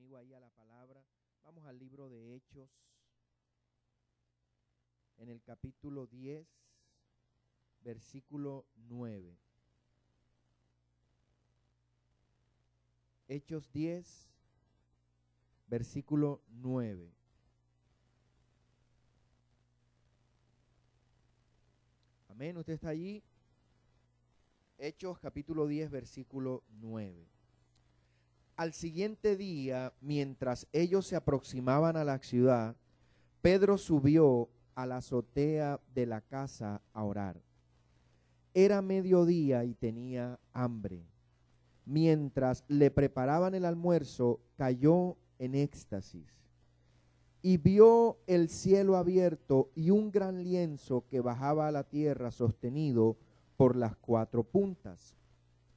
conmigo ahí a la palabra. Vamos al libro de Hechos, en el capítulo 10, versículo 9. Hechos 10, versículo 9. Amén, ¿usted está allí? Hechos capítulo 10, versículo 9. Al siguiente día, mientras ellos se aproximaban a la ciudad, Pedro subió a la azotea de la casa a orar. Era mediodía y tenía hambre. Mientras le preparaban el almuerzo, cayó en éxtasis y vio el cielo abierto y un gran lienzo que bajaba a la tierra sostenido por las cuatro puntas.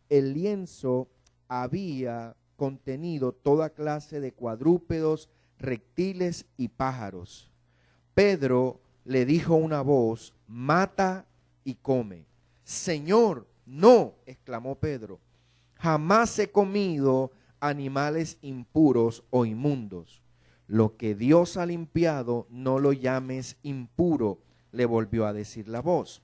El lienzo había contenido toda clase de cuadrúpedos, reptiles y pájaros. Pedro le dijo a una voz: mata y come. Señor, no, exclamó Pedro, jamás he comido animales impuros o inmundos. Lo que Dios ha limpiado, no lo llames impuro, le volvió a decir la voz.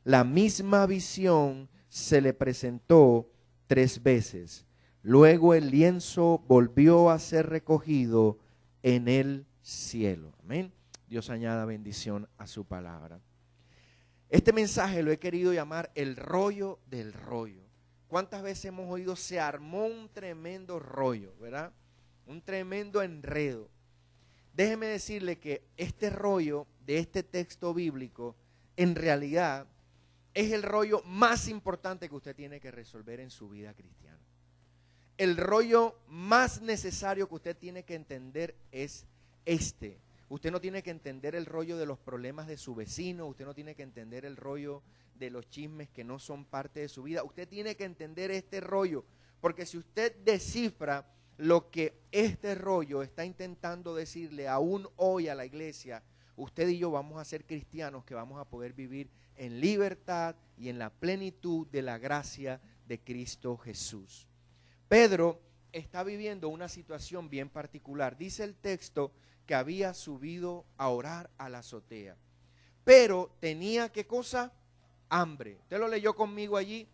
La misma visión se le presentó 3 veces. Luego el lienzo volvió a ser recogido en el cielo. Amén. Dios añada bendición a su palabra. Este mensaje lo he querido llamar el rollo del rollo. ¿Cuántas veces hemos oído se armó un tremendo rollo, verdad? Un tremendo enredo. Déjeme decirle que este rollo de este texto bíblico en realidad es el rollo más importante que usted tiene que resolver en su vida cristiana. El rollo más necesario que usted tiene que entender es este. Usted no tiene que entender el rollo de los problemas de su vecino, usted no tiene que entender el rollo de los chismes que no son parte de su vida. Usted tiene que entender este rollo, porque si usted descifra lo que este rollo está intentando decirle aún hoy a la iglesia, usted y yo vamos a ser cristianos que vamos a poder vivir en libertad y en la plenitud de la gracia de Cristo Jesús. Pedro está viviendo una situación bien particular. Dice el texto que había subido a orar a la azotea, pero tenía, ¿qué cosa? Hambre. ¿Usted lo leyó conmigo allí?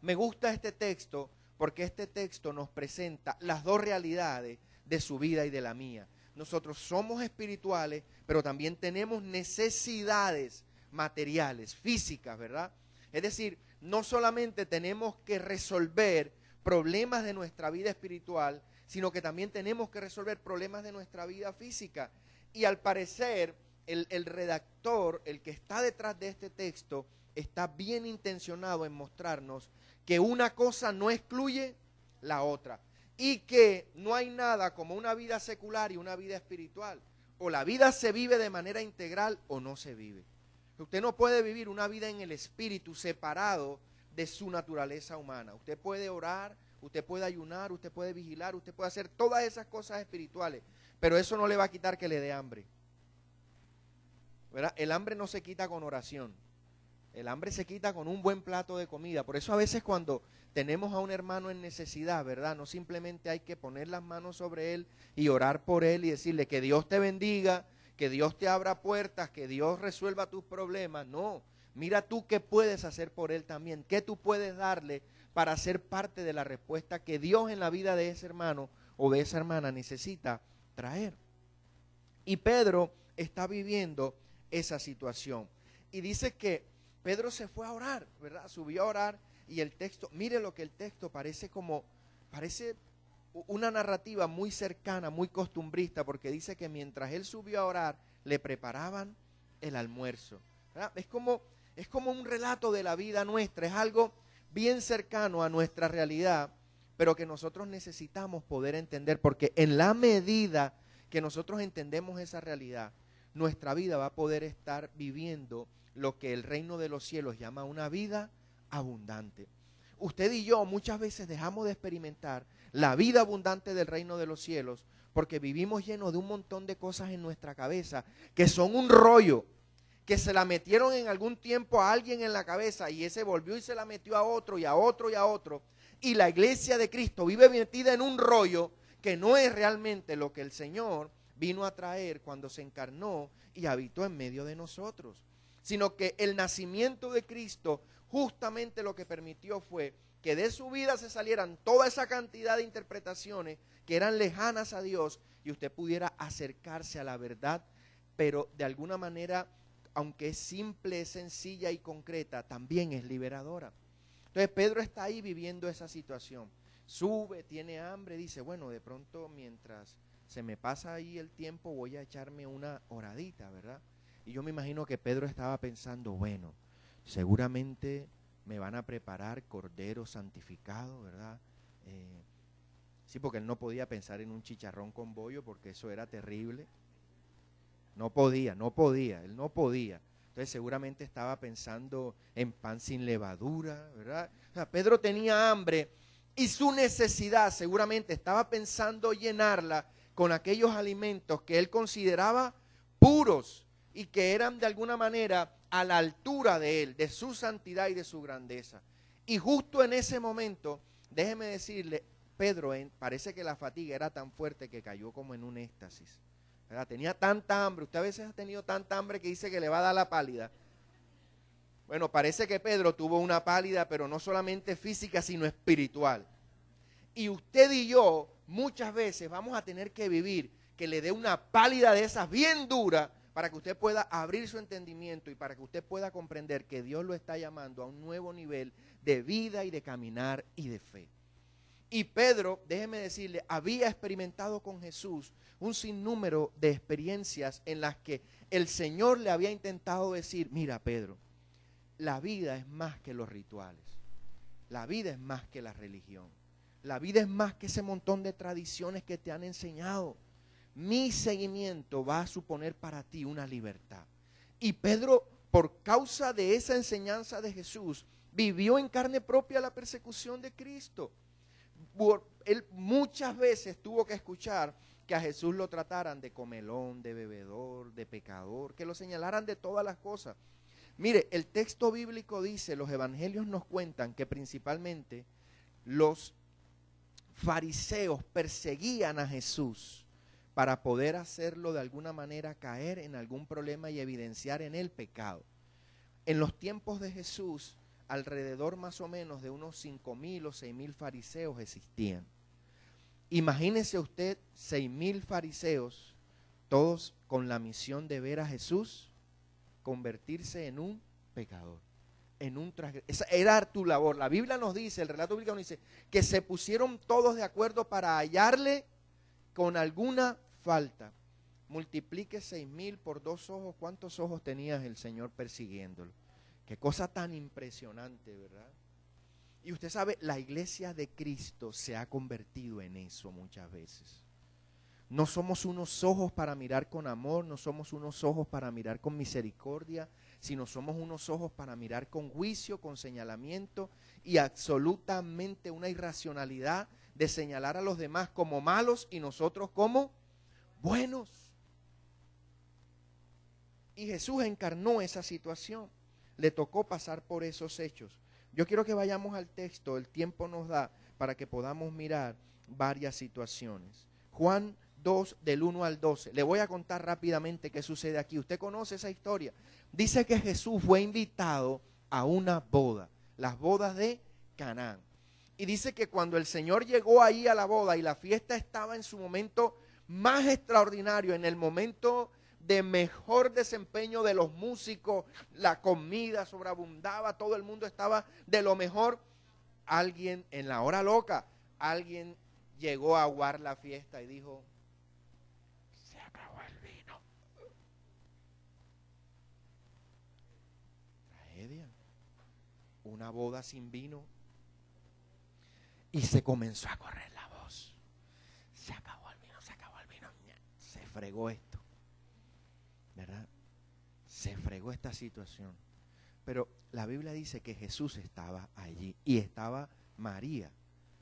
Me gusta este texto porque este texto nos presenta las dos realidades de su vida y de la mía. Nosotros somos espirituales, pero también tenemos necesidades materiales, físicas, ¿verdad? Es decir, no solamente tenemos que resolver problemas de nuestra vida espiritual, sino que también tenemos que resolver problemas de nuestra vida física. Y al parecer, el redactor, el que está detrás de este texto, está bien intencionado en mostrarnos que una cosa no excluye la otra y que no hay nada como una vida secular y una vida espiritual. O la vida se vive de manera integral o no se vive. Usted no puede vivir una vida en el espíritu separado de su naturaleza humana. Usted puede orar, usted puede ayunar, usted puede vigilar, usted puede hacer todas esas cosas espirituales, pero eso no le va a quitar que le dé hambre, ¿verdad? El hambre no se quita con oración. El hambre se quita con un buen plato de comida. Por eso a veces cuando tenemos a un hermano en necesidad, ¿verdad? No simplemente hay que poner las manos sobre él y orar por él y decirle que Dios te bendiga, que Dios te abra puertas, que Dios resuelva tus problemas. No, mira tú qué puedes hacer por él también, qué tú puedes darle para ser parte de la respuesta que Dios en la vida de ese hermano o de esa hermana necesita traer. Y Pedro está viviendo esa situación. Y dice que Pedro se fue a orar, ¿verdad? Subió a orar y el texto, mire lo que el texto parece una narrativa muy cercana, muy costumbrista, porque dice que mientras él subió a orar, le preparaban el almuerzo, ¿verdad? Es como un relato de la vida nuestra, es algo bien cercano a nuestra realidad, pero que nosotros necesitamos poder entender, porque en la medida que nosotros entendemos esa realidad, nuestra vida va a poder estar viviendo lo que el reino de los cielos llama una vida abundante. Usted y yo muchas veces dejamos de experimentar la vida abundante del reino de los cielos porque vivimos llenos de un montón de cosas en nuestra cabeza que son un rollo, que se la metieron en algún tiempo a alguien en la cabeza y ese volvió y se la metió a otro y a otro y a otro. Y la iglesia de Cristo vive metida en un rollo que no es realmente lo que el Señor vino a traer cuando se encarnó y habitó en medio de nosotros, sino que el nacimiento de Cristo justamente lo que permitió fue que de su vida se salieran toda esa cantidad de interpretaciones que eran lejanas a Dios y usted pudiera acercarse a la verdad, pero de alguna manera, aunque es simple, es sencilla y concreta, también es liberadora. Entonces Pedro está ahí viviendo esa situación. Sube, tiene hambre, dice, bueno, de pronto mientras se me pasa ahí el tiempo voy a echarme una oradita, ¿verdad? Y yo me imagino que Pedro estaba pensando, bueno, seguramente me van a preparar cordero santificado, ¿verdad? Sí, porque él no podía pensar en un chicharrón con bollo porque eso era terrible. No podía, él no podía. Entonces seguramente estaba pensando en pan sin levadura, ¿verdad? O sea, Pedro tenía hambre y su necesidad seguramente estaba pensando llenarla con aquellos alimentos que él consideraba puros y que eran de alguna manera a la altura de él, de su santidad y de su grandeza. Y justo en ese momento, déjeme decirle, Pedro, parece que la fatiga era tan fuerte que cayó como en un éxtasis, ¿verdad? Tenía tanta hambre, usted a veces ha tenido tanta hambre que dice que le va a dar la pálida. Bueno, parece que Pedro tuvo una pálida, pero no solamente física, sino espiritual. Y usted y yo muchas veces vamos a tener que vivir que le dé una pálida de esas bien dura para que usted pueda abrir su entendimiento y para que usted pueda comprender que Dios lo está llamando a un nuevo nivel de vida y de caminar y de fe. Y Pedro, déjeme decirle, había experimentado con Jesús un sinnúmero de experiencias en las que el Señor le había intentado decir, mira Pedro, la vida es más que los rituales, la vida es más que la religión, la vida es más que ese montón de tradiciones que te han enseñado. Mi seguimiento va a suponer para ti una libertad. Y Pedro, por causa de esa enseñanza de Jesús, vivió en carne propia la persecución de Cristo. Él muchas veces tuvo que escuchar que a Jesús lo trataran de comelón, de bebedor, de pecador, que lo señalaran de todas las cosas. Mire, el texto bíblico dice, los evangelios nos cuentan que principalmente los fariseos perseguían a Jesús para poder hacerlo de alguna manera caer en algún problema y evidenciar en él pecado. En los tiempos de Jesús, alrededor más o menos de unos 5,000 o 6,000 fariseos existían. Imagínese usted 6,000 fariseos, todos con la misión de ver a Jesús convertirse en un pecador, en un transgresor. Esa era tu labor. La Biblia nos dice, el relato bíblico nos dice, que se pusieron todos de acuerdo para hallarle con alguna falta. Multiplique 6,000 por 2 ojos. ¿Cuántos ojos tenía el Señor persiguiéndolo? Qué cosa tan impresionante, ¿verdad? Y usted sabe, la iglesia de Cristo se ha convertido en eso muchas veces. No somos unos ojos para mirar con amor, no somos unos ojos para mirar con misericordia, sino somos unos ojos para mirar con juicio, con señalamiento y absolutamente una irracionalidad de señalar a los demás como malos y nosotros como buenos. Y Jesús encarnó esa situación, le tocó pasar por esos hechos. Yo quiero que vayamos al texto, el tiempo nos da para que podamos mirar varias situaciones. Juan 2 del 1 al 12. Le voy a contar rápidamente qué sucede aquí. Usted conoce esa historia. Dice que Jesús fue invitado a una boda, las bodas de Canaán. Y dice que cuando el Señor llegó ahí a la boda y la fiesta estaba en su momento más extraordinario, en el momento de mejor desempeño de los músicos, la comida sobreabundaba, todo el mundo estaba de lo mejor. Alguien en la hora loca, alguien llegó a aguar la fiesta y dijo, se acabó el vino. Tragedia. Una boda sin vino. Y se comenzó a correr la voz. Se acabó el vino, se acabó el vino. Se fregó esto, ¿verdad? Se fregó esta situación. Pero la Biblia dice que Jesús estaba allí y estaba María,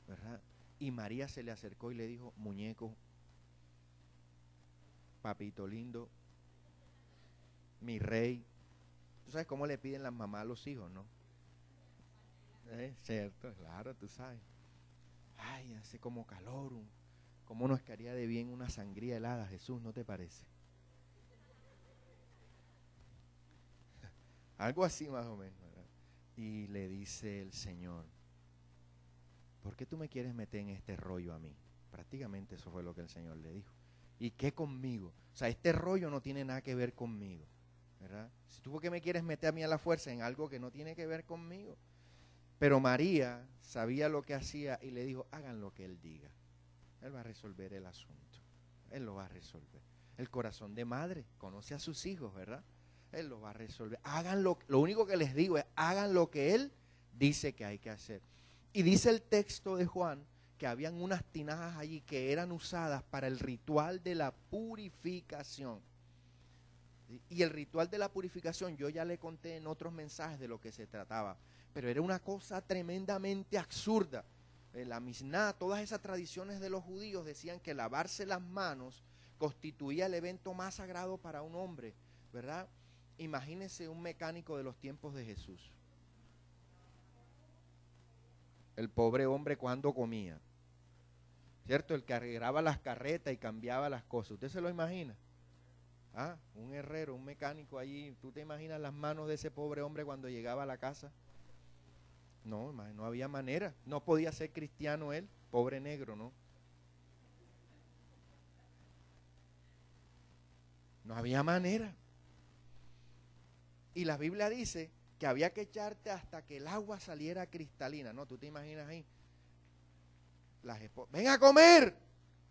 ¿verdad? Y María se le acercó y le dijo, muñeco, papito lindo, mi rey. ¿Tú sabes cómo le piden las mamás a los hijos, no? Cierto, claro, tú sabes. Ay, hace como calor, ¿Cómo nos caería de bien una sangría helada, Jesús? ¿No te parece? Algo así más o menos, ¿verdad? Y le dice el Señor, ¿por qué tú me quieres meter en este rollo a mí? Prácticamente eso fue lo que el Señor le dijo. ¿Y qué conmigo? O sea, este rollo no tiene nada que ver conmigo, ¿verdad? Si tú, ¿por qué me quieres meter a mí a la fuerza en algo que no tiene que ver conmigo? Pero María sabía lo que hacía y le dijo, hagan lo que Él diga. Él va a resolver el asunto. Él lo va a resolver. El corazón de madre conoce a sus hijos, ¿verdad? Él lo va a resolver. Hagan lo único que les digo es, hagan lo que Él dice que hay que hacer. Y dice el texto de Juan que habían unas tinajas allí que eran usadas para el ritual de la purificación. Y el ritual de la purificación, yo ya le conté en otros mensajes de lo que se trataba, pero era una cosa tremendamente absurda. La Misná, todas esas tradiciones de los judíos decían que lavarse las manos constituía el evento más sagrado para un hombre, ¿verdad? Imagínense un mecánico de los tiempos de Jesús. El pobre hombre cuando comía, ¿cierto? El que arreglaba las carretas y cambiaba las cosas. ¿Usted se lo imagina? Ah, un herrero, un mecánico allí. ¿Tú te imaginas las manos de ese pobre hombre cuando llegaba a la casa? No, no había manera. No podía ser cristiano él, pobre negro, ¿no? No había manera. Y la Biblia dice que había que echarte hasta que el agua saliera cristalina. No, tú te imaginas ahí. Las esposas, ven a comer.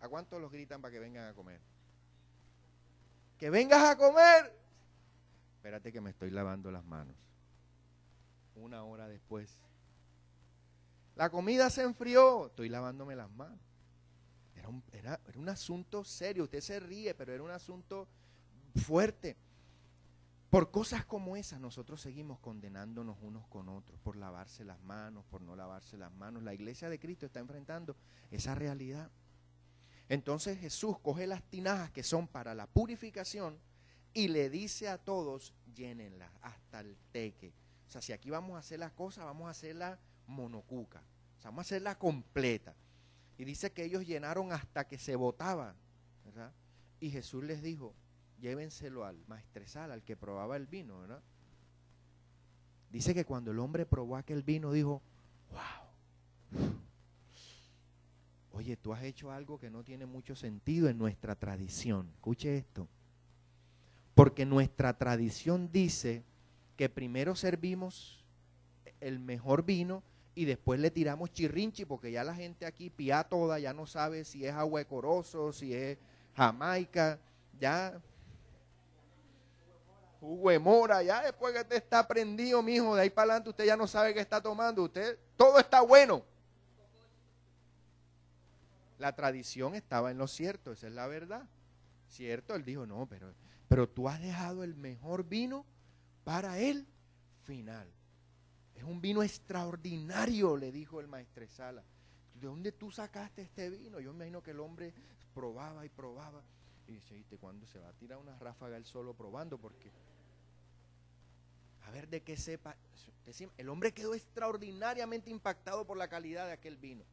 ¿A cuántos los gritan para que vengan a comer? Que vengas a comer. Espérate que me estoy lavando las manos. Una hora después. La comida se enfrió. Estoy lavándome las manos. Era un asunto serio. Usted se ríe, pero era un asunto fuerte. Por cosas como esas nosotros seguimos condenándonos unos con otros, por lavarse las manos, por no lavarse las manos. La iglesia de Cristo está enfrentando esa realidad. Entonces Jesús coge las tinajas que son para la purificación y le dice a todos, llénenlas hasta el teque. O sea, si aquí vamos a hacer las cosas, vamos a hacerla monocuca. O sea, vamos a hacerla completa. Y dice que ellos llenaron hasta que se botaban, ¿verdad? Y Jesús les dijo, llévenselo al maestresala, al que probaba el vino, ¿verdad? Dice que cuando el hombre probó aquel vino dijo, wow, oye, tú has hecho algo que no tiene mucho sentido en nuestra tradición. Escuche esto. Porque nuestra tradición dice que primero servimos el mejor vino y después le tiramos chirrinchi, porque ya la gente aquí pía toda, ya no sabe si es agua de corozo, si es Jamaica, ya jugo de mora, ya después que usted está prendido, mijo, de ahí para adelante usted ya no sabe qué está tomando, usted, todo está bueno. La tradición estaba en lo cierto, esa es la verdad. ¿Cierto? Él dijo, no, pero tú has dejado el mejor vino para el final. Es un vino extraordinario, le dijo el maestresala. ¿De dónde tú sacaste este vino? Yo me imagino que el hombre probaba y probaba. Y dice, ¿y cuándo se va a tirar una ráfaga él solo probando? Porque, a ver de qué sepa. El hombre quedó extraordinariamente impactado por la calidad de aquel vino.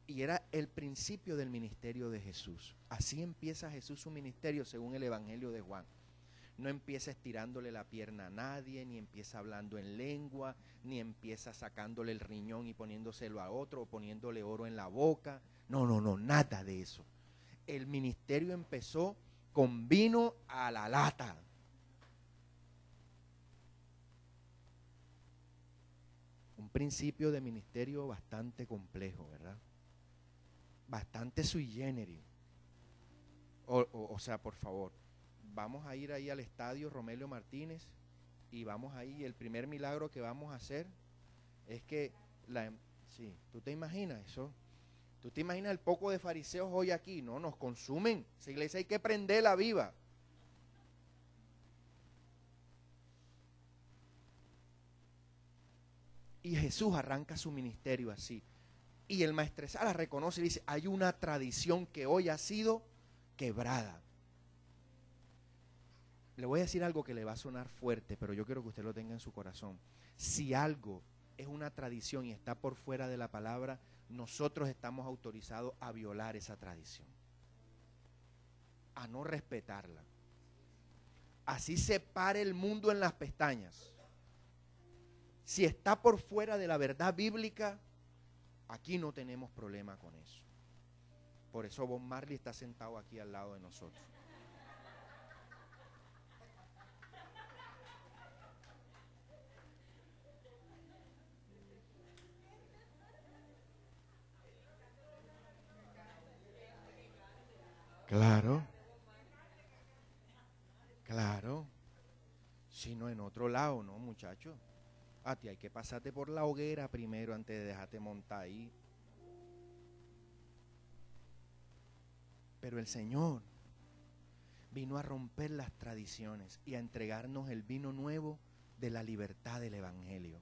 Y era el principio del ministerio de Jesús. Así empieza Jesús su ministerio según el Evangelio de Juan. No empieza estirándole la pierna a nadie, ni empieza hablando en lengua, ni empieza sacándole el riñón y poniéndoselo a otro, o poniéndole oro en la boca. No, nada de eso. El ministerio empezó con vino a la lata. Un principio de ministerio bastante complejo, ¿verdad? Bastante sui generis. O sea, por favor, vamos a ir ahí al estadio Romelio Martínez y vamos ahí, el primer milagro que vamos a hacer es que, sí, ¿tú te imaginas eso? ¿Tú te imaginas el poco de fariseos hoy aquí? No, nos consumen, esa iglesia hay que prenderla viva. Y Jesús arranca su ministerio así. Y el maestresala reconoce y dice, hay una tradición que hoy ha sido quebrada. Le voy a decir algo que le va a sonar fuerte, pero yo quiero que usted lo tenga en su corazón. Si algo es una tradición y está por fuera de la palabra, nosotros estamos autorizados a violar esa tradición, a no respetarla. Así se pare el mundo en las pestañas. Si está por fuera de la verdad bíblica, aquí no tenemos problema con eso. Por eso Bob Marley está sentado aquí al lado de nosotros. Claro. Claro. Si no en otro lado, ¿no, muchacho? A ti hay que pasarte por la hoguera primero antes de dejarte montar ahí. Pero el Señor vino a romper las tradiciones y a entregarnos el vino nuevo de la libertad del Evangelio.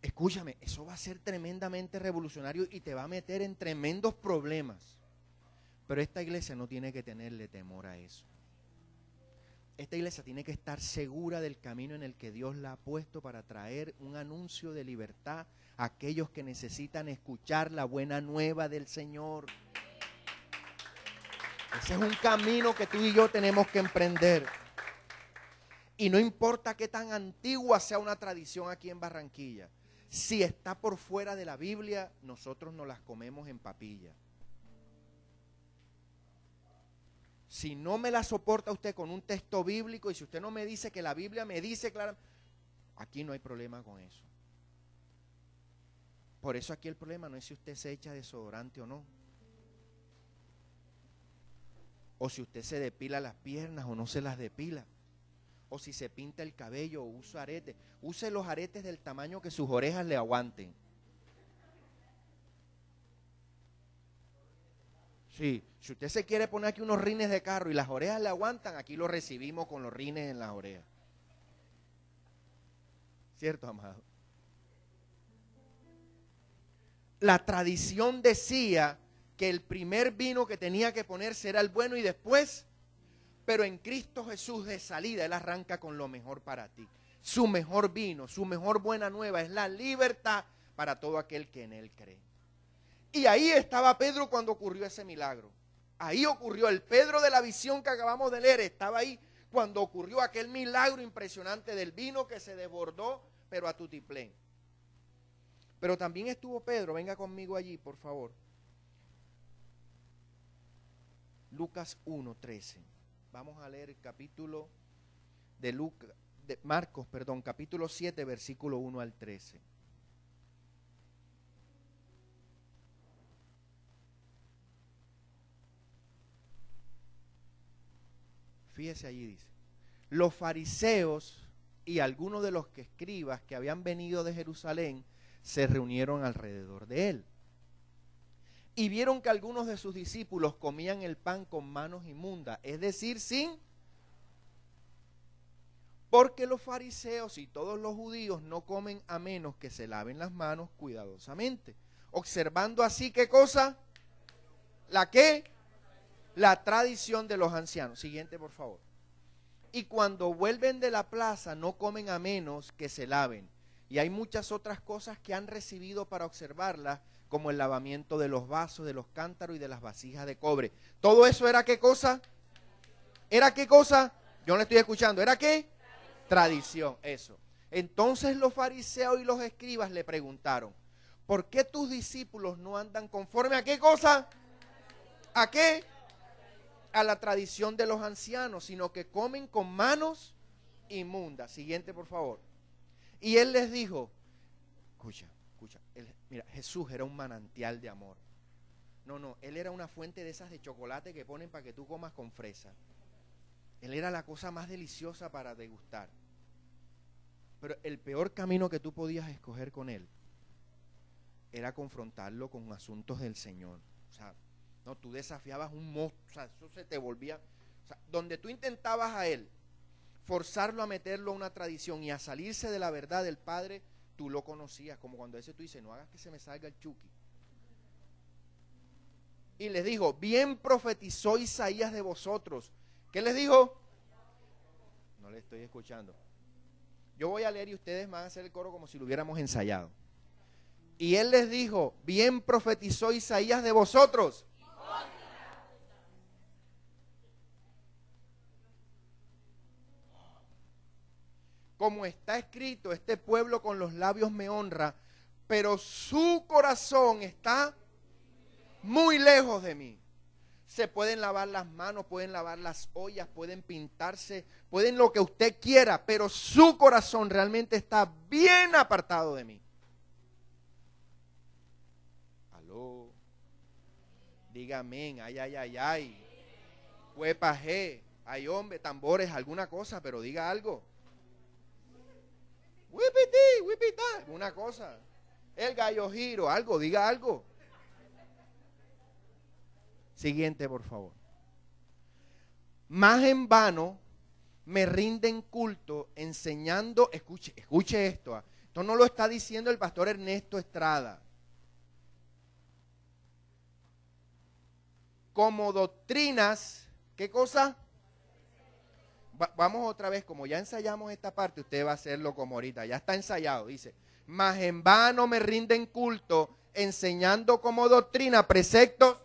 Escúchame, eso va a ser tremendamente revolucionario y te va a meter en tremendos problemas. Pero esta iglesia no tiene que tenerle temor a eso. Esta iglesia tiene que estar segura del camino en el que Dios la ha puesto para traer un anuncio de libertad a aquellos que necesitan escuchar la buena nueva del Señor. Ese es un camino que tú y yo tenemos que emprender. Y no importa qué tan antigua sea una tradición aquí en Barranquilla, si está por fuera de la Biblia, nosotros nos las comemos en papilla. Si no me la soporta usted con un texto bíblico y si usted no me dice que la Biblia me dice claro, aquí no hay problema con eso. Por eso aquí el problema no es si usted se echa desodorante o no. O si usted se depila las piernas o no se las depila. O si se pinta el cabello o usa aretes. Use los aretes del tamaño que sus orejas le aguanten. Sí, si usted se quiere poner aquí unos rines de carro y las orejas le aguantan, aquí lo recibimos con los rines en las orejas. ¿Cierto, amado? La tradición decía que el primer vino que tenía que ponerse era el bueno y después, pero en Cristo Jesús de salida, Él arranca con lo mejor para ti. Su mejor vino, su mejor buena nueva es la libertad para todo aquel que en Él cree. Y ahí estaba Pedro cuando ocurrió ese milagro. Ahí ocurrió el Pedro de la visión que acabamos de leer. Estaba ahí cuando ocurrió aquel milagro impresionante del vino que se desbordó, pero a tutiplén. Pero también estuvo Pedro, venga conmigo allí, por favor. Lucas 1:13. Vamos a leer el capítulo de Marcos, capítulo 7, versículo 1 al 13. Fíjese allí, dice, los fariseos y algunos de los escribas que habían venido de Jerusalén se reunieron alrededor de él. Y vieron que algunos de sus discípulos comían el pan con manos inmundas, es decir, porque los fariseos y todos los judíos no comen a menos que se laven las manos cuidadosamente, observando así, ¿qué cosa? ¿La qué? La tradición de los ancianos. Siguiente, por favor. Y cuando vuelven de la plaza no comen a menos que se laven. Y hay muchas otras cosas que han recibido para observarlas, como el lavamiento de los vasos, de los cántaros y de las vasijas de cobre. ¿Todo eso era qué cosa? ¿Era qué cosa? Yo no le estoy escuchando. ¿Era qué? Tradición, eso. Entonces los fariseos y los escribas le preguntaron, ¿por qué tus discípulos no andan conforme a qué cosa? ¿A qué? A la tradición de los ancianos, sino que comen con manos inmundas. Siguiente, por favor. Y él les dijo, escucha, mira, Jesús era un manantial de amor. No, él era una fuente de esas de chocolate que ponen para que tú comas con fresa. Él era la cosa más deliciosa para degustar. Pero el peor camino que tú podías escoger con él era confrontarlo con asuntos del Señor. O sea, no, tú desafiabas un monstruo, o sea, eso se te volvía, o sea, donde tú intentabas a él forzarlo a meterlo a una tradición y a salirse de la verdad del Padre, tú lo conocías, como cuando a veces tú dices, no hagas que se me salga el chuki. Y les dijo, bien profetizó Isaías de vosotros. ¿Qué les dijo? No le estoy escuchando. Yo voy a leer y ustedes van a hacer el coro como si lo hubiéramos ensayado. Y él les dijo, bien profetizó Isaías de vosotros. Como está escrito, este pueblo con los labios me honra, pero su corazón está muy lejos de mí. Se pueden lavar las manos, pueden lavar las ollas, pueden pintarse, pueden lo que usted quiera, pero su corazón realmente está bien apartado de mí. Aló. Diga amén, ay, ay, ay, ay. Huepaje, ay hombre, tambores, alguna cosa, pero diga algo. Whipiti, whipita, alguna cosa. El gallo giro, algo, diga algo. Siguiente, por favor. Más en vano me rinden culto enseñando, escuche esto. Esto no lo está diciendo el pastor Ernesto Estrada. Como doctrinas, ¿qué cosa? Vamos otra vez, como ya ensayamos esta parte, usted va a hacerlo como ahorita, ya está ensayado, dice. Mas en vano me rinden culto enseñando como doctrina preceptos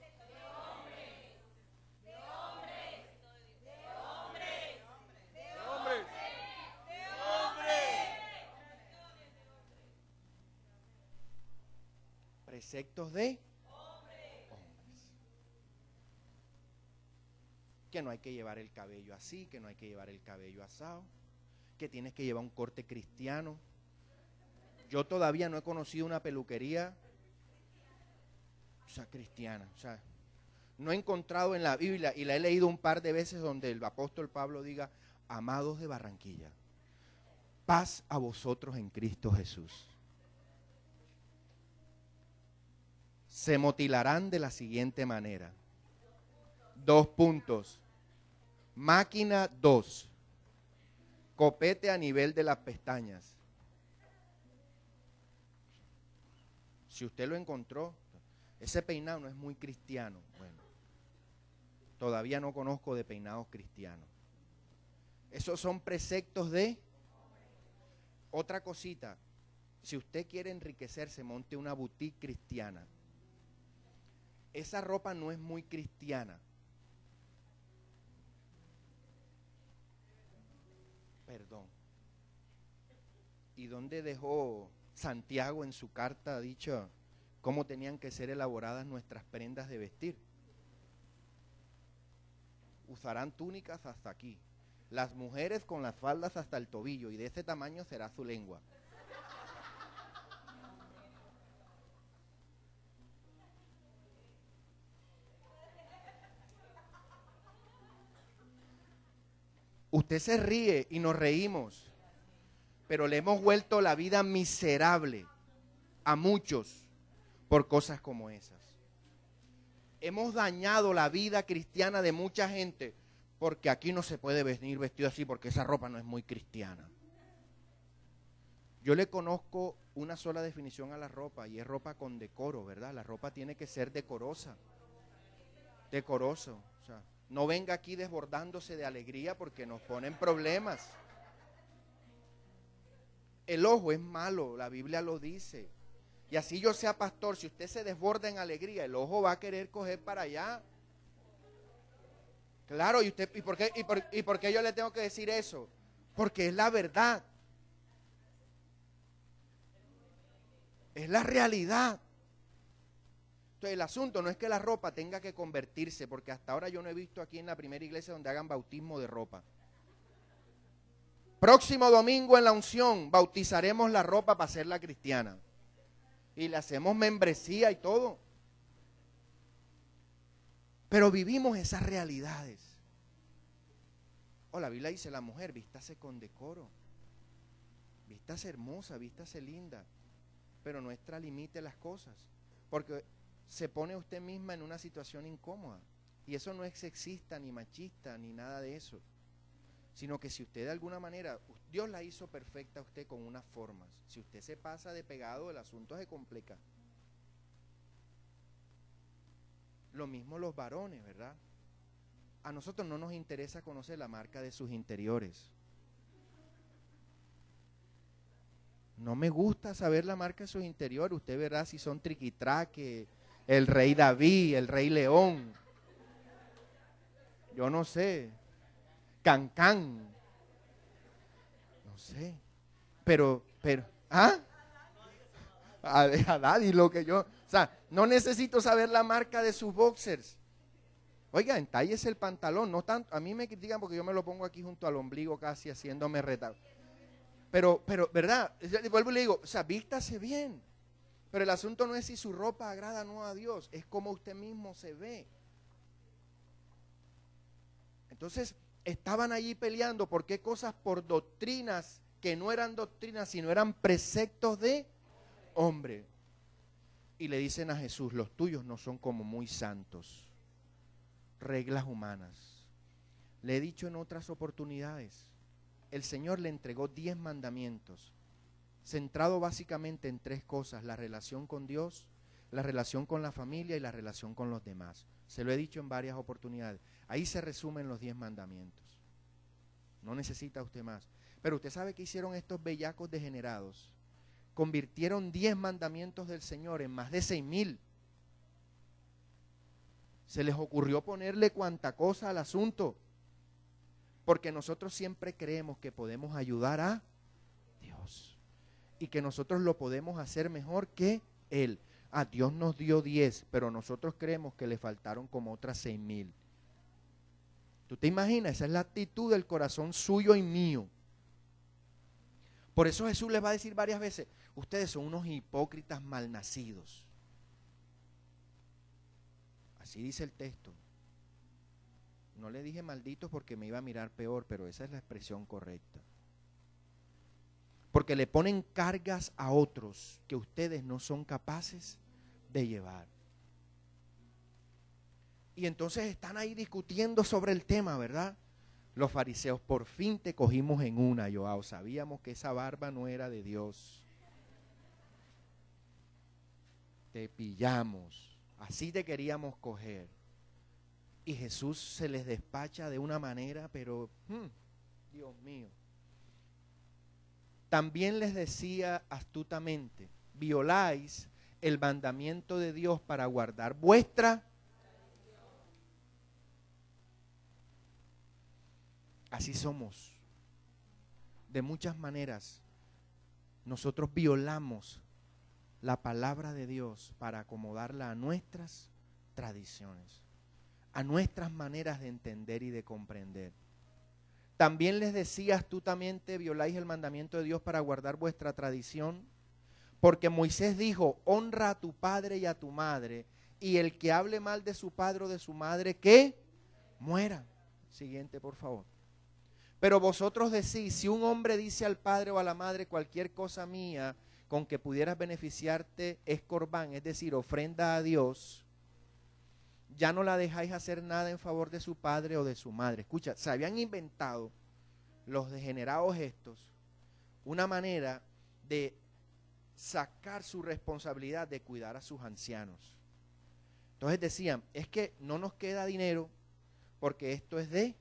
preceptos de hombres. Que no hay que llevar el cabello así, que no hay que llevar el cabello asado, que tienes que llevar un corte cristiano. Yo todavía no he conocido una peluquería, o sea, cristiana. O sea, no he encontrado en la Biblia, y la he leído un par de veces, donde el apóstol Pablo diga, amados de Barranquilla, paz a vosotros en Cristo Jesús. Se motilarán de la siguiente manera. 2 puntos. Máquina 2. Copete a nivel de las pestañas. Si usted lo encontró, ese peinado no es muy cristiano. Bueno, todavía no conozco de peinados cristianos. Esos son preceptos de... Otra cosita, si usted quiere enriquecerse, monte una boutique cristiana. Esa ropa no es muy cristiana. Perdón. ¿Y dónde dejó Santiago en su carta dicho cómo tenían que ser elaboradas nuestras prendas de vestir? Usarán túnicas hasta aquí. Las mujeres con las faldas hasta el tobillo, y de ese tamaño será su lengua. Usted se ríe y nos reímos, pero le hemos vuelto la vida miserable a muchos por cosas como esas. Hemos dañado la vida cristiana de mucha gente porque aquí no se puede venir vestido así porque esa ropa no es muy cristiana. Yo le conozco una sola definición a la ropa, y es ropa con decoro, ¿verdad? La ropa tiene que ser decorosa. Decoroso, o sea, no venga aquí desbordándose de alegría porque nos ponen problemas. El ojo es malo, la Biblia lo dice. Y así yo sea pastor, si usted se desborda en alegría, el ojo va a querer coger para allá. Claro, ¿y por qué yo le tengo que decir eso? Porque es la verdad. Es la realidad. Entonces el asunto no es que la ropa tenga que convertirse, porque hasta ahora yo no he visto aquí en la primera iglesia donde hagan bautismo de ropa. Próximo domingo en la unción bautizaremos la ropa para hacerla cristiana. Y le hacemos membresía y todo. Pero vivimos esas realidades. La Biblia dice, la mujer, vístase con decoro. Vístase hermosa, vístase linda. Pero no extralimite las cosas. Porque se pone usted misma en una situación incómoda. Y eso no es sexista, ni machista, ni nada de eso. Sino que si usted de alguna manera, Dios la hizo perfecta a usted con unas formas. Si usted se pasa de pegado, el asunto se complica. Lo mismo los varones, ¿verdad? A nosotros no nos interesa conocer la marca de sus interiores. No me gusta saber la marca de sus interiores. Usted verá si son triquitraque, el rey David, el rey León. Yo no sé. Cancán. No sé. Pero, ¿ah? A Daddy, lo que yo. O sea, no necesito saber la marca de sus boxers. Oiga, entállese el pantalón, no tanto. A mí me critican porque yo me lo pongo aquí junto al ombligo casi haciéndome retar. Pero, ¿verdad? Yo vuelvo y le digo, o sea, vístase bien. Pero el asunto no es si su ropa agrada o no a Dios, es como usted mismo se ve. Entonces, estaban allí peleando por qué cosas, por doctrinas que no eran doctrinas, sino eran preceptos de hombre. Y le dicen a Jesús, los tuyos no son como muy santos, reglas humanas. Le he dicho en otras oportunidades, el Señor le entregó 10 mandamientos, centrado básicamente en 3 cosas: la relación con Dios, la relación con la familia y la relación con los demás. Se lo he dicho en varias oportunidades. Ahí se resumen los 10 mandamientos. No necesita usted más. Pero usted sabe que hicieron estos bellacos degenerados. Convirtieron 10 mandamientos del Señor en más de 6,000. Se les ocurrió ponerle cuanta cosa al asunto. Porque nosotros siempre creemos que podemos ayudar a Dios. Y que nosotros lo podemos hacer mejor que Él. Dios nos dio 10, pero nosotros creemos que le faltaron como otras 6,000. ¿Tú te imaginas? Esa es la actitud del corazón suyo y mío. Por eso Jesús les va a decir varias veces, ustedes son unos hipócritas malnacidos. Así dice el texto. No le dije malditos porque me iba a mirar peor, pero esa es la expresión correcta. Porque le ponen cargas a otros que ustedes no son capaces de llevar. Y entonces están ahí discutiendo sobre el tema, ¿verdad? Los fariseos, por fin te cogimos en una, Joao. Sabíamos que esa barba no era de Dios. Te pillamos. Así te queríamos coger. Y Jesús se les despacha de una manera, pero, Dios mío. También les decía astutamente, violáis el mandamiento de Dios para guardar vuestra. Así somos. De muchas maneras, nosotros violamos la palabra de Dios para acomodarla a nuestras tradiciones, a nuestras maneras de entender y de comprender. También les decía astutamente, violáis el mandamiento de Dios para guardar vuestra tradición, porque Moisés dijo, honra a tu padre y a tu madre, y el que hable mal de su padre o de su madre, que muera. Siguiente, por favor. Pero vosotros decís, si un hombre dice al padre o a la madre, cualquier cosa mía con que pudieras beneficiarte es corbán, es decir, ofrenda a Dios, ya no la dejáis hacer nada en favor de su padre o de su madre. Escucha, se habían inventado los degenerados estos una manera de sacar su responsabilidad de cuidar a sus ancianos. Entonces decían, es que no nos queda dinero porque esto es de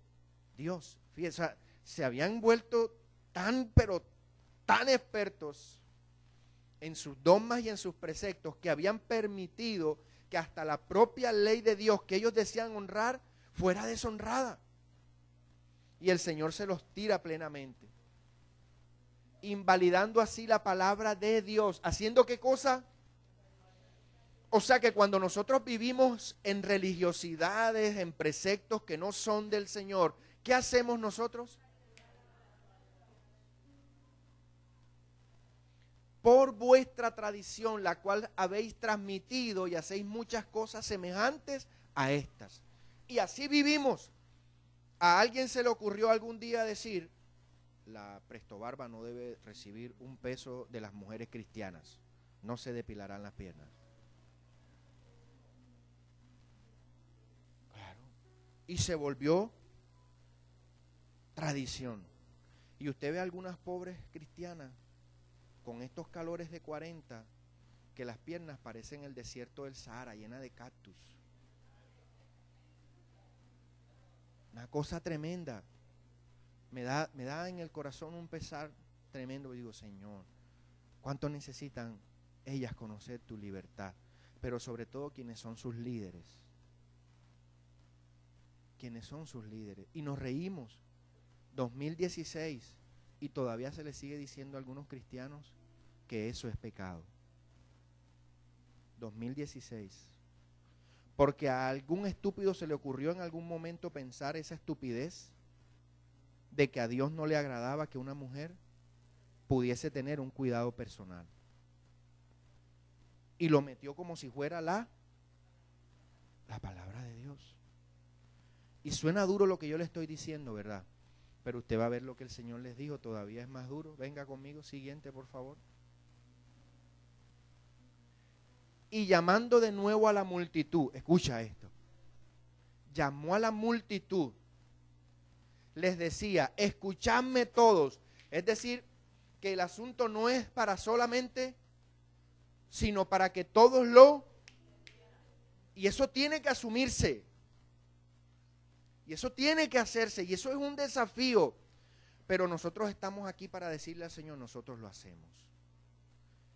Dios. Fíjense, o sea, se habían vuelto pero tan expertos en sus dogmas y en sus preceptos que habían permitido que hasta la propia ley de Dios que ellos decían honrar fuera deshonrada. Y el Señor se los tira plenamente, invalidando así la palabra de Dios. ¿Haciendo qué cosa? O sea que cuando nosotros vivimos en religiosidades, en preceptos que no son del Señor, ¿qué hacemos nosotros? Por vuestra tradición, la cual habéis transmitido, y hacéis muchas cosas semejantes a estas. Y así vivimos. A alguien se le ocurrió algún día decir, la prestobarba no debe recibir un peso de las mujeres cristianas, no se depilarán las piernas. Claro. Y se volvió tradición. Y usted ve a algunas pobres cristianas con estos calores de 40, que las piernas parecen el desierto del Sahara, llena de cactus. Una cosa tremenda. Me da en el corazón un pesar tremendo. Y digo, Señor, ¿Cuánto necesitan ellas conocer tu libertad? Pero sobre todo quienes son sus líderes. Quienes son sus líderes. Y nos reímos. 2016 y todavía se le sigue diciendo a algunos cristianos que eso es pecado. 2016. Porque a algún estúpido se le ocurrió en algún momento pensar esa estupidez de que a Dios no le agradaba que una mujer pudiese tener un cuidado personal. Y lo metió como si fuera la palabra de Dios. Y suena duro lo que yo le estoy diciendo, ¿verdad? Pero usted va a ver lo que el Señor les dijo, todavía es más duro. Venga conmigo, siguiente por favor. Y llamando de nuevo a la multitud, escucha esto, llamó a la multitud, les decía, escuchadme todos. Es decir, que el asunto no es para solamente, sino para que todos y eso tiene que asumirse. Y eso tiene que hacerse, y eso es un desafío. Pero nosotros estamos aquí para decirle al Señor, nosotros lo hacemos.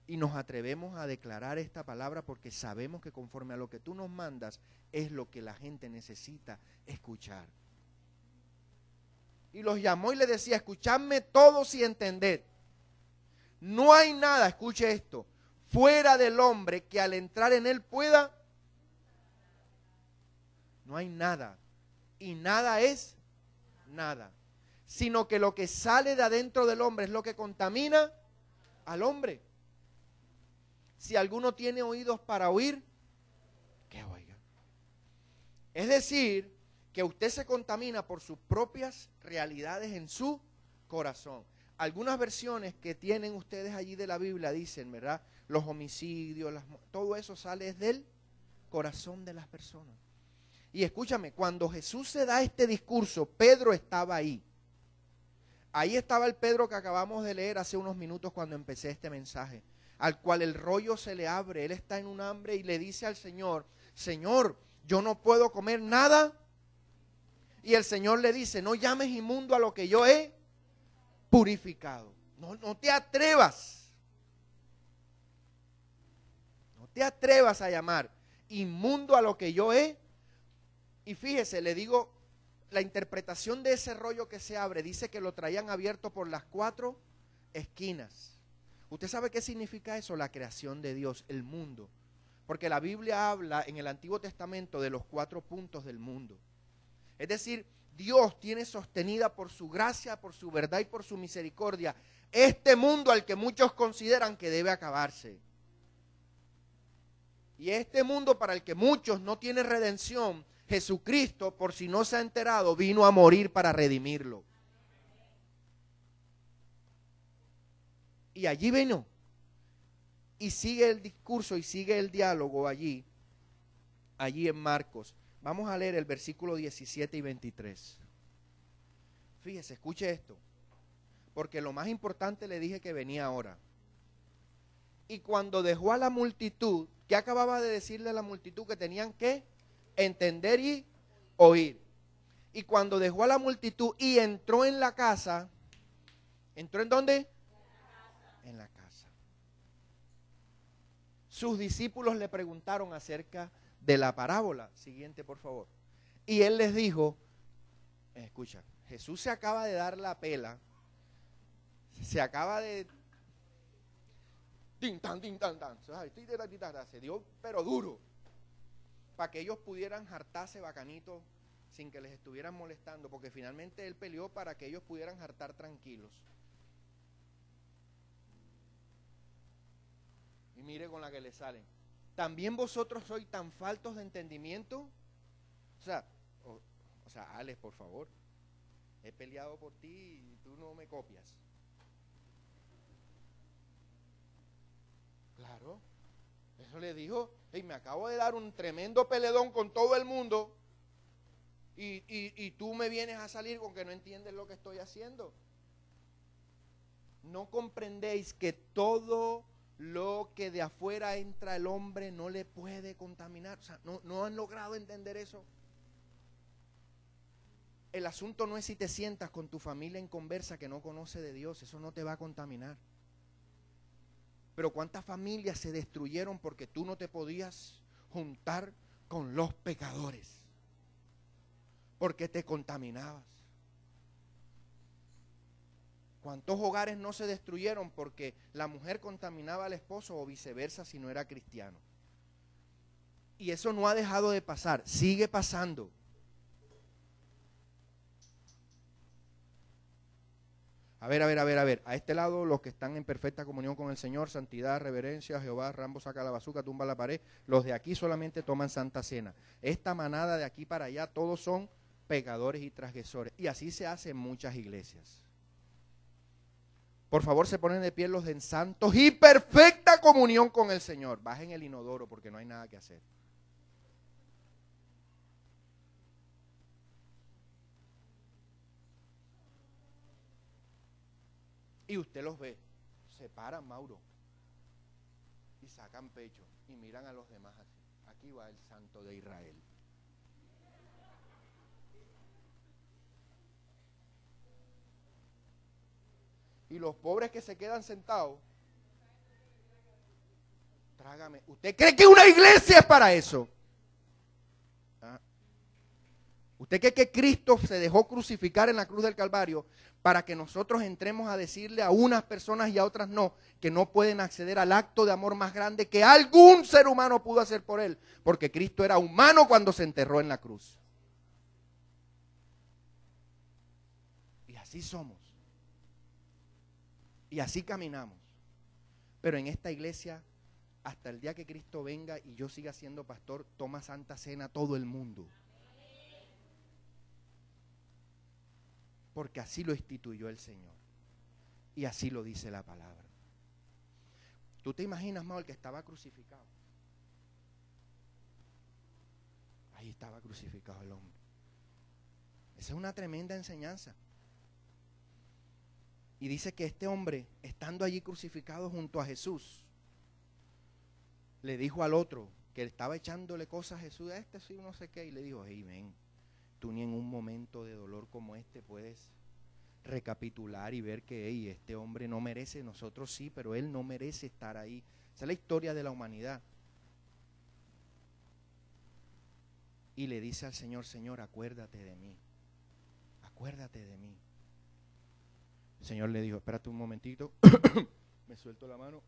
Y nos atrevemos a declarar esta palabra porque sabemos que conforme a lo que tú nos mandas, es lo que la gente necesita escuchar. Y los llamó y les decía, escuchadme todos y entended. No hay nada, escuche esto, fuera del hombre que al entrar en él pueda. No hay nada. Y nada es nada. Sino que lo que sale de adentro del hombre es lo que contamina al hombre. Si alguno tiene oídos para oír, que oiga. Es decir, que usted se contamina por sus propias realidades en su corazón. Algunas versiones que tienen ustedes allí de la Biblia dicen, ¿verdad? Los homicidios, todo eso sale del corazón de las personas. Y escúchame, cuando Jesús se da este discurso, Pedro estaba ahí. Ahí estaba el Pedro que acabamos de leer hace unos minutos cuando empecé este mensaje, al cual el rollo se le abre. Él está en un hambre y le dice al Señor, Señor, yo no puedo comer nada. Y el Señor le dice, no llames inmundo a lo que yo he purificado. No te atrevas. No te atrevas a llamar inmundo a lo que yo he. Y fíjese, le digo, la interpretación de ese rollo que se abre, dice que lo traían abierto por las 4 esquinas. ¿Usted sabe qué significa eso? La creación de Dios, el mundo. Porque la Biblia habla en el Antiguo Testamento de los 4 puntos del mundo. Es decir, Dios tiene sostenida por su gracia, por su verdad y por su misericordia este mundo al que muchos consideran que debe acabarse. Y este mundo para el que muchos no tiene redención, Jesucristo, por si no se ha enterado, vino a morir para redimirlo. Y allí vino. Y sigue el discurso y sigue el diálogo allí en Marcos. Vamos a leer el versículo 17 y 23. Fíjese, escuche esto. Porque lo más importante le dije que venía ahora. Y cuando dejó a la multitud, ¿qué acababa de decirle a la multitud? Que tenían que entender y oír. Y cuando dejó a la multitud y entró en la casa, ¿entró en dónde? En la casa. Sus discípulos le preguntaron acerca de la parábola. Siguiente, por favor. Y él les dijo, escucha, Jesús se acaba de dar la pela, se acaba de tin tan, se dio pero duro, para que ellos pudieran hartarse bacanito sin que les estuvieran molestando, porque finalmente él peleó para que ellos pudieran hartar tranquilos. Y mire con la que le salen. ¿También vosotros sois tan faltos de entendimiento? O sea, Alex, por favor, he peleado por ti y tú no me copias. Claro, eso le dijo, hey, me acabo de dar un tremendo peledón con todo el mundo y tú me vienes a salir con que no entiendes lo que estoy haciendo. ¿No comprendéis que todo lo que de afuera entra el hombre no le puede contaminar? O sea, no han logrado entender eso. El asunto no es si te sientas con tu familia en conversa que no conoce de Dios, eso no te va a contaminar. Pero ¿cuántas familias se destruyeron porque tú no te podías juntar con los pecadores? Porque te contaminabas. ¿Cuántos hogares no se destruyeron porque la mujer contaminaba al esposo o viceversa si no era cristiano? Y eso no ha dejado de pasar, sigue pasando. A ver. A este lado, los que están en perfecta comunión con el Señor, santidad, reverencia, Jehová, Rambo saca la bazuca, tumba la pared. Los de aquí solamente toman Santa Cena. Esta manada de aquí para allá, todos son pecadores y transgresores. Y así se hace en muchas iglesias. Por favor, se ponen de pie los de en santos y perfecta comunión con el Señor. Bajen el inodoro porque no hay nada que hacer. Y usted los ve, se paran, Mauro, y sacan pecho y miran a los demás así. Aquí va el Santo de Israel. Y los pobres que se quedan sentados, trágame. ¿Usted cree que una iglesia es para eso? ¿Ah? ¿Usted cree que Cristo se dejó crucificar en la cruz del Calvario para que nosotros entremos a decirle a unas personas y a otras no, que no pueden acceder al acto de amor más grande que algún ser humano pudo hacer por él? Porque Cristo era humano cuando se enterró en la cruz. Y así somos. Y así caminamos. Pero en esta iglesia, hasta el día que Cristo venga y yo siga siendo pastor, toma Santa Cena todo el mundo. Porque así lo instituyó el Señor. Y así lo dice la palabra. ¿Tú te imaginas, Mau, el que estaba crucificado? Ahí estaba crucificado el hombre. Esa es una tremenda enseñanza. Y dice que este hombre, estando allí crucificado junto a Jesús, le dijo al otro, que estaba echándole cosas a Jesús, a este sí, no sé qué, y le dijo, hey, ven, tú ni en un momento de dolor como este puedes recapitular y ver que hey, este hombre no merece, nosotros sí, pero él no merece estar ahí. Esa es la historia de la humanidad. Y le dice al Señor, Señor, acuérdate de mí, acuérdate de mí. El Señor le dijo, espérate un momentito, me suelto la mano,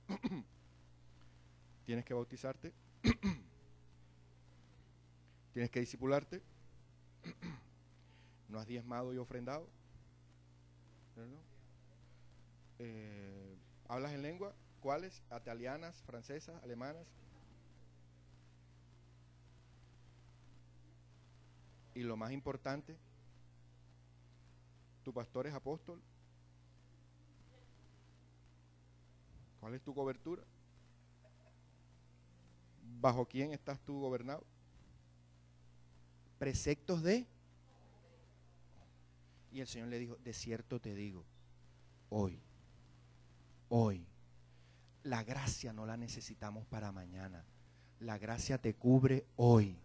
tienes que bautizarte, tienes que discipularte, no has diezmado y ofrendado, ¿no? ¿Hablas en lengua? ¿Cuáles? Italianas, francesas, alemanas. Y lo más importante, tu pastor es apóstol. ¿Cuál es tu cobertura? ¿Bajo quién estás tú gobernado? Preceptos de... Y el Señor le dijo, de cierto te digo, hoy, la gracia no la necesitamos para mañana. La gracia te cubre hoy.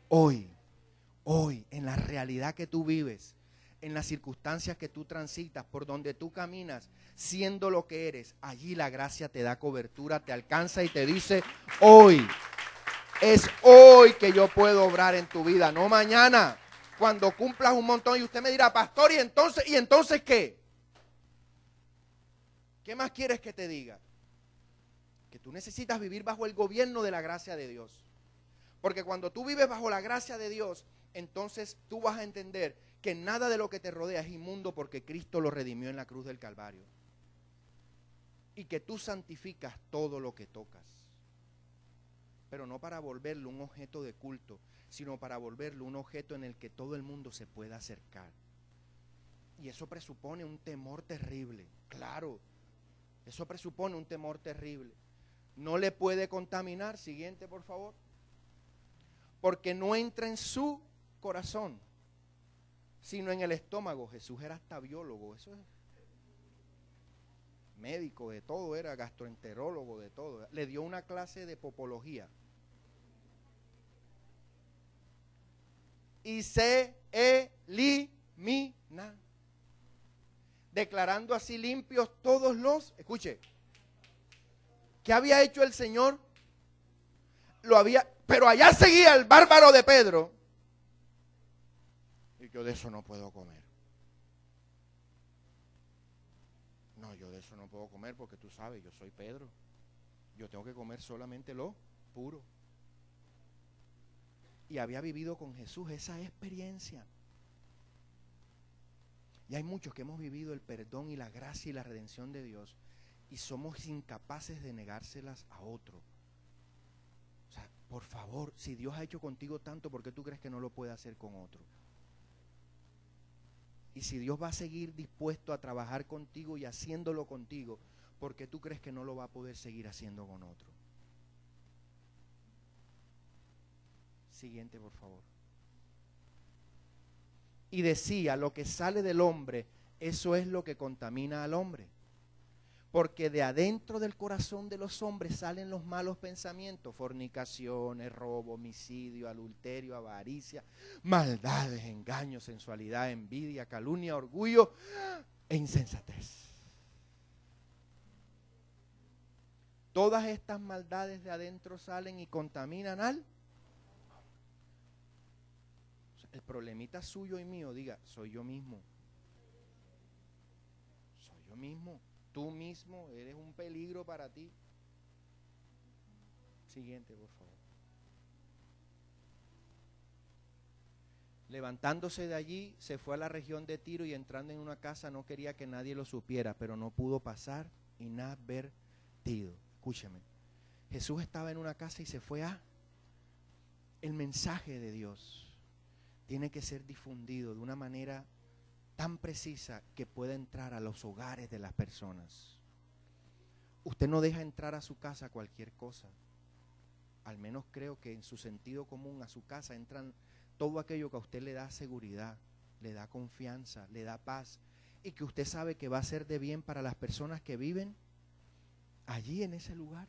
Hoy, en la realidad que tú vives, en las circunstancias que tú transitas, por donde tú caminas, siendo lo que eres, allí la gracia te da cobertura, te alcanza y te dice, hoy, es hoy que yo puedo obrar en tu vida, no mañana, cuando cumplas un montón. Y usted me dirá, pastor, ¿y entonces qué? ¿Qué más quieres que te diga? Que tú necesitas vivir bajo el gobierno de la gracia de Dios. Porque cuando tú vives bajo la gracia de Dios, entonces tú vas a entender que nada de lo que te rodea es inmundo porque Cristo lo redimió en la cruz del Calvario. Y que tú santificas todo lo que tocas. Pero no para volverlo un objeto de culto, sino para volverlo un objeto en el que todo el mundo se pueda acercar. Y eso presupone un temor terrible, claro. Eso presupone un temor terrible. No le puede contaminar, siguiente por favor, porque no entra en su corazón, sino en el estómago. Jesús era hasta biólogo, eso es médico, de todo, era gastroenterólogo, de todo. Le dio una clase de popología. Y se elimina, declarando así limpios todos los, escuche, ¿Qué había hecho el Señor? Pero allá seguía el bárbaro de Pedro. Y yo de eso no puedo comer. No, yo de eso no puedo comer porque tú sabes, yo soy Pedro. Yo tengo que comer solamente lo puro. Y había vivido con Jesús esa experiencia. Y hay muchos que hemos vivido el perdón y la gracia y la redención de Dios y somos incapaces de negárselas a otro. O sea, por favor, si Dios ha hecho contigo tanto, ¿por qué tú crees que no lo puede hacer con otro? Y si Dios va a seguir dispuesto a trabajar contigo y haciéndolo contigo, ¿por qué tú crees que no lo va a poder seguir haciendo con otro? Siguiente, por favor. Y decía, lo que sale del hombre, eso es lo que contamina al hombre. Porque de adentro del corazón de los hombres salen los malos pensamientos, fornicaciones, robo, homicidio, adulterio, avaricia, maldades, engaños, sensualidad, envidia, calumnia, orgullo e insensatez. Todas estas maldades de adentro salen y contaminan al. El problemita suyo y mío, diga, soy yo mismo. Soy yo mismo. Tú mismo eres un peligro para ti. Siguiente, por favor. Levantándose de allí, se fue a la región de Tiro y entrando en una casa no quería que nadie lo supiera, pero no pudo pasar inadvertido. Escúcheme. Jesús estaba en una casa y se fue a. El mensaje de Dios tiene que ser difundido de una manera tan precisa que pueda entrar a los hogares de las personas. Usted no deja entrar a su casa cualquier cosa. Al menos creo que en su sentido común a su casa entran todo aquello que a usted le da seguridad, le da confianza, le da paz y que usted sabe que va a ser de bien para las personas que viven allí en ese lugar.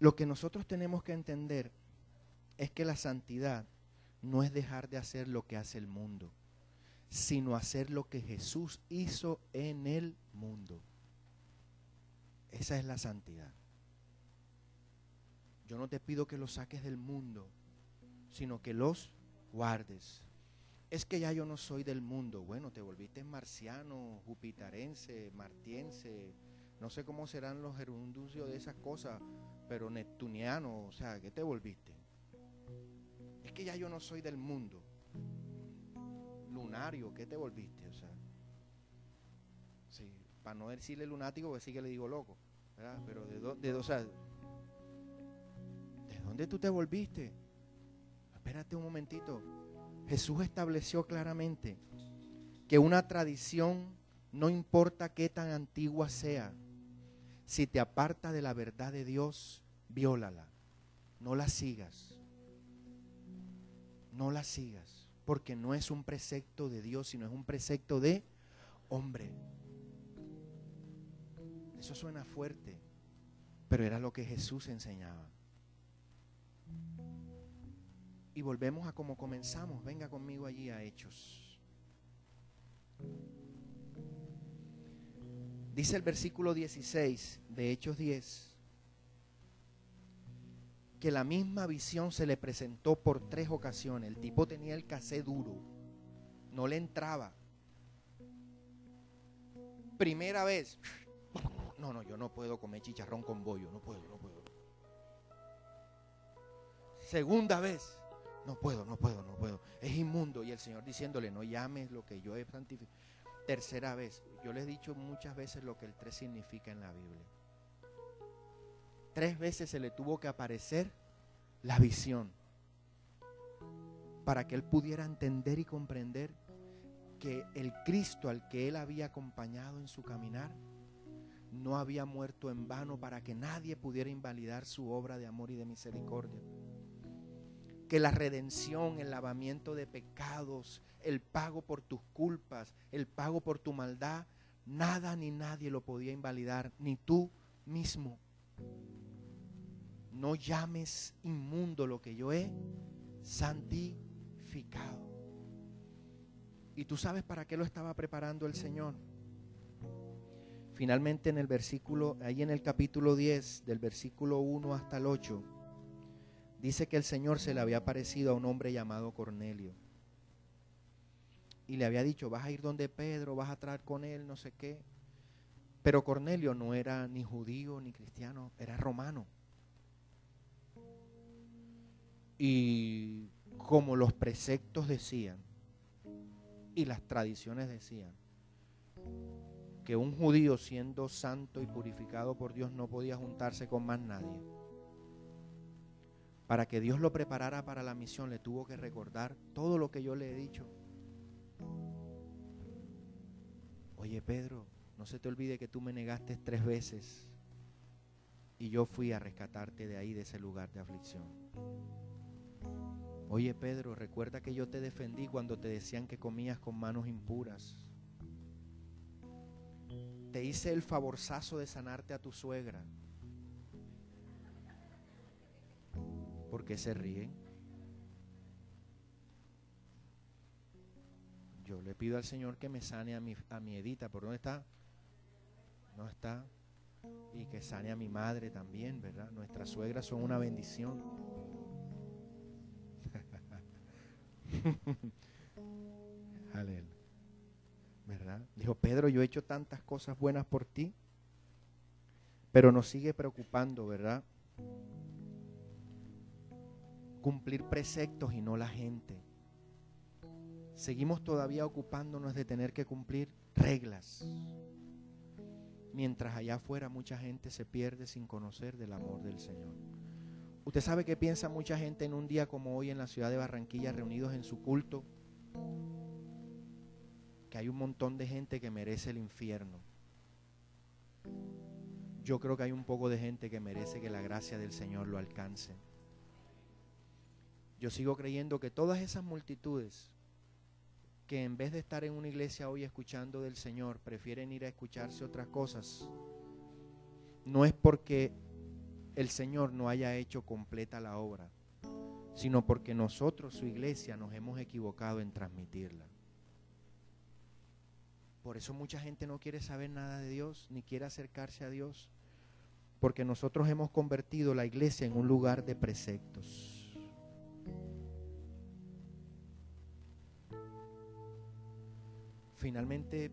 Lo que nosotros tenemos que entender es que la santidad no es dejar de hacer lo que hace el mundo, sino hacer lo que Jesús hizo en el mundo. Esa es la santidad. Yo no te pido que los saques del mundo, sino que los guardes. Es que ya yo no soy del mundo. Bueno, te volviste marciano, jupitarense, martiense, no sé cómo serán los gerundios de esas cosas, pero neptuniano, o sea, ¿qué te volviste? Es que ya yo no soy del mundo. Lunario, ¿qué te volviste? O sea, sí, para no decirle lunático, porque sí que le digo loco, ¿verdad? Pero ¿de dónde tú te volviste? Espérate un momentito. Jesús estableció claramente que una tradición, no importa qué tan antigua sea, si te aparta de la verdad de Dios, viólala. No la sigas. No la sigas, porque no es un precepto de Dios, sino es un precepto de hombre. Eso suena fuerte, pero era lo que Jesús enseñaba. Y volvemos a como comenzamos. Venga conmigo allí a Hechos. Dice el versículo 16 de Hechos 10. Que la misma visión se le presentó por 3 ocasiones. El tipo tenía el casé duro, no le entraba. Primera vez, no, yo no puedo comer chicharrón con bollo, no puedo. Segunda vez, no puedo, es inmundo. Y el Señor diciéndole, no llames lo que yo he santificado. Tercera vez, yo les he dicho muchas veces lo que el 3 significa en la Biblia. 3 veces se le tuvo que aparecer la visión para que él pudiera entender y comprender que el Cristo al que él había acompañado en su caminar no había muerto en vano, para que nadie pudiera invalidar su obra de amor y de misericordia. Que la redención, el lavamiento de pecados, el pago por tus culpas, el pago por tu maldad, nada ni nadie lo podía invalidar, ni tú mismo. No llames inmundo lo que yo he santificado. ¿Y tú sabes para qué lo estaba preparando el Señor? Finalmente en el versículo, ahí en el capítulo 10, del versículo 1 hasta el 8, dice que el Señor se le había aparecido a un hombre llamado Cornelio. Y le había dicho, vas a ir donde Pedro, vas a traer con él, no sé qué. Pero Cornelio no era ni judío ni cristiano, era romano. Y como los preceptos decían, y las tradiciones decían, que un judío siendo santo y purificado por Dios no podía juntarse con más nadie. Para que Dios lo preparara para la misión, le tuvo que recordar todo lo que yo le he dicho. Oye, Pedro, no se te olvide que tú me negaste 3 veces y yo fui a rescatarte de ahí, de ese lugar de aflicción. Oye, Pedro, recuerda que yo te defendí cuando te decían que comías con manos impuras. Te hice el favorzazo de sanarte a tu suegra. ¿Por qué se ríen? Yo le pido al Señor que me sane a mi Edita. ¿Por dónde está? No está. Y que sane a mi madre también, ¿verdad? Nuestras suegras son una bendición. Aleluya. ¿Verdad? Dijo, Pedro, yo he hecho tantas cosas buenas por ti, pero nos sigue preocupando, ¿verdad? Cumplir preceptos y no la gente. Seguimos todavía ocupándonos de tener que cumplir reglas, mientras allá afuera mucha gente se pierde sin conocer del amor del Señor. ¿Usted sabe qué piensa mucha gente en un día como hoy en la ciudad de Barranquilla, reunidos en su culto? Que hay un montón de gente que merece el infierno. Yo creo que hay un poco de gente que merece que la gracia del Señor lo alcance. Yo sigo creyendo que todas esas multitudes que en vez de estar en una iglesia hoy escuchando del Señor, prefieren ir a escucharse otras cosas, no es porque el Señor no haya hecho completa la obra, sino porque nosotros, su iglesia, nos hemos equivocado en transmitirla. Por eso mucha gente no quiere saber nada de Dios, ni quiere acercarse a Dios, porque nosotros hemos convertido la iglesia en un lugar de preceptos. Finalmente,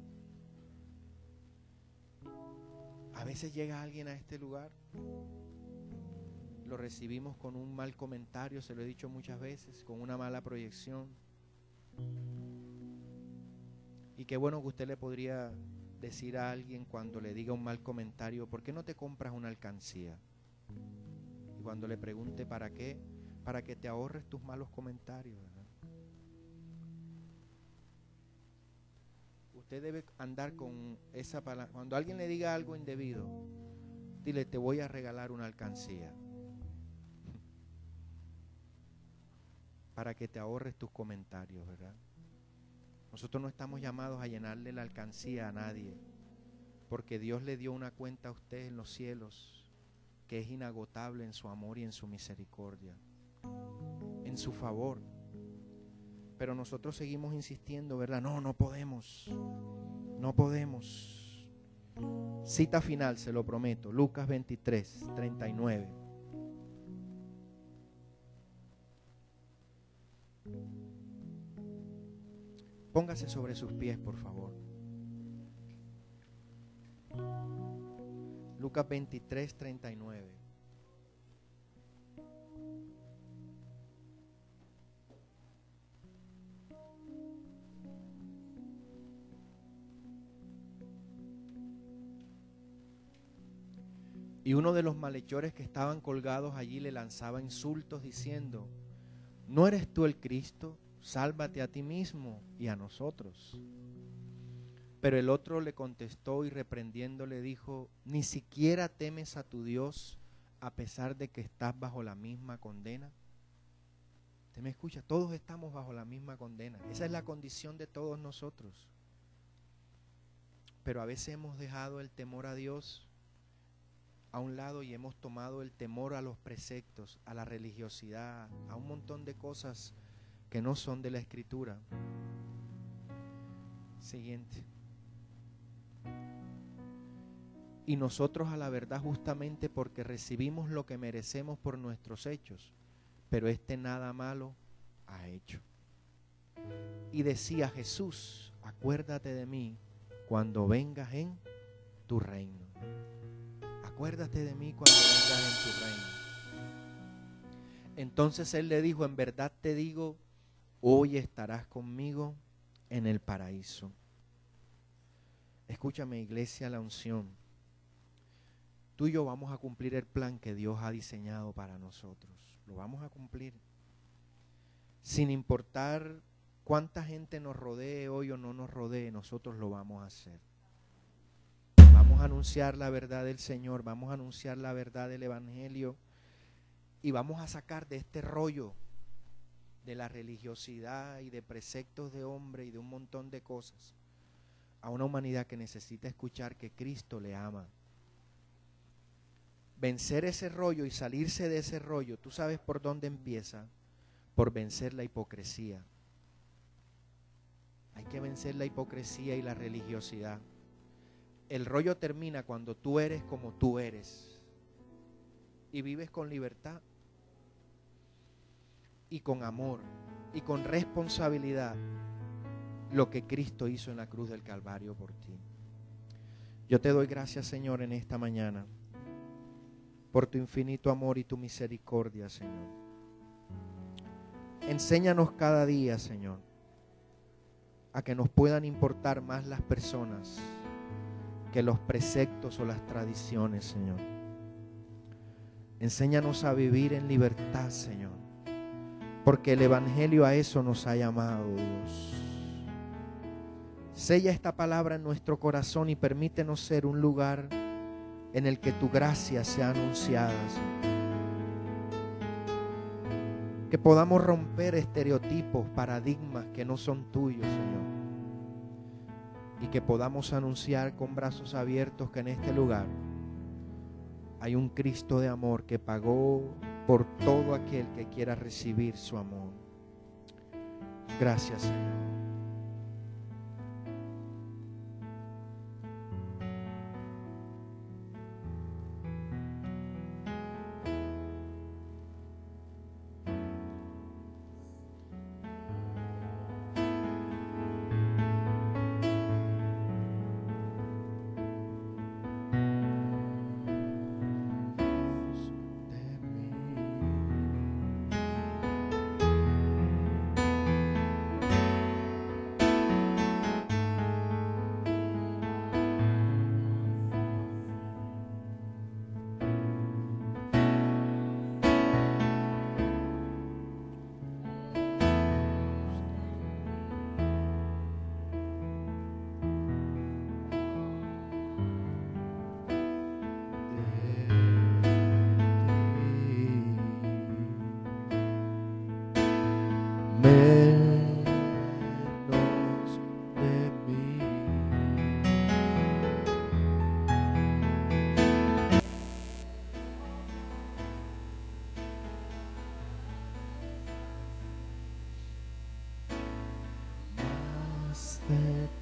a veces llega alguien a este lugar, lo recibimos con un mal comentario, se lo he dicho muchas veces, con una mala proyección. Y qué bueno que usted le podría decir a alguien cuando le diga un mal comentario, ¿por qué no te compras una alcancía? Y cuando le pregunte ¿para qué? Para que te ahorres tus malos comentarios, ¿verdad? Usted debe andar con esa palabra. Cuando alguien le diga algo indebido, dile, te voy a regalar una alcancía. Para que te ahorres tus comentarios, ¿verdad? Nosotros no estamos llamados a llenarle la alcancía a nadie, porque Dios le dio una cuenta a usted en los cielos, que es inagotable en su amor y en su misericordia, en su favor. Pero nosotros seguimos insistiendo, ¿verdad? No podemos. No podemos. Cita final, se lo prometo. Lucas 23, 39. Póngase sobre sus pies, por favor. Lucas 23, 39. Y uno de los malhechores que estaban colgados allí le lanzaba insultos diciendo, ¿no eres tú el Cristo? Sálvate a ti mismo y a nosotros. Pero el otro le contestó y reprendiéndole dijo, ¿ni siquiera temes a tu Dios a pesar de que estás bajo la misma condena? ¿Usted me escucha? Todos estamos bajo la misma condena. Esa es la condición de todos nosotros. Pero a veces hemos dejado el temor a Dios a un lado y hemos tomado el temor a los preceptos, a la religiosidad, a un montón de cosas que no son de la Escritura. Siguiente. Y nosotros a la verdad justamente porque recibimos lo que merecemos por nuestros hechos, pero nada malo ha hecho. Y decía Jesús, acuérdate de mí cuando vengas en tu reino. Acuérdate de mí cuando vengas en tu reino. Entonces Él le dijo, en verdad te digo, hoy estarás conmigo en el paraíso. Escúchame, iglesia, la unción. Tú y yo vamos a cumplir el plan que Dios ha diseñado para nosotros. Lo vamos a cumplir. Sin importar cuánta gente nos rodee hoy o no nos rodee, nosotros lo vamos a hacer. Vamos a anunciar la verdad del Señor, vamos a anunciar la verdad del Evangelio y vamos a sacar de este rollo de la religiosidad y de preceptos de hombre y de un montón de cosas a una humanidad que necesita escuchar que Cristo le ama. Vencer ese rollo y salirse de ese rollo, ¿tú sabes por dónde empieza? Por vencer la hipocresía. Hay que vencer la hipocresía y la religiosidad. El rollo termina cuando tú eres como tú eres y vives con libertad y con amor y con responsabilidad lo que Cristo hizo en la cruz del Calvario por ti. Yo te doy gracias, Señor, en esta mañana por tu infinito amor y tu misericordia, Señor. Enséñanos cada día, Señor, a que nos puedan importar más las personas que los preceptos o las tradiciones, Señor. Enséñanos a vivir en libertad, Señor, porque el Evangelio a eso nos ha llamado, Dios. Sella esta palabra en nuestro corazón y permítenos ser un lugar en el que tu gracia sea anunciada, Señor. Que podamos romper estereotipos, paradigmas que no son tuyos, Señor. Y que podamos anunciar con brazos abiertos que en este lugar hay un Cristo de amor que pagó por todo aquel que quiera recibir su amor. Gracias, Señor. De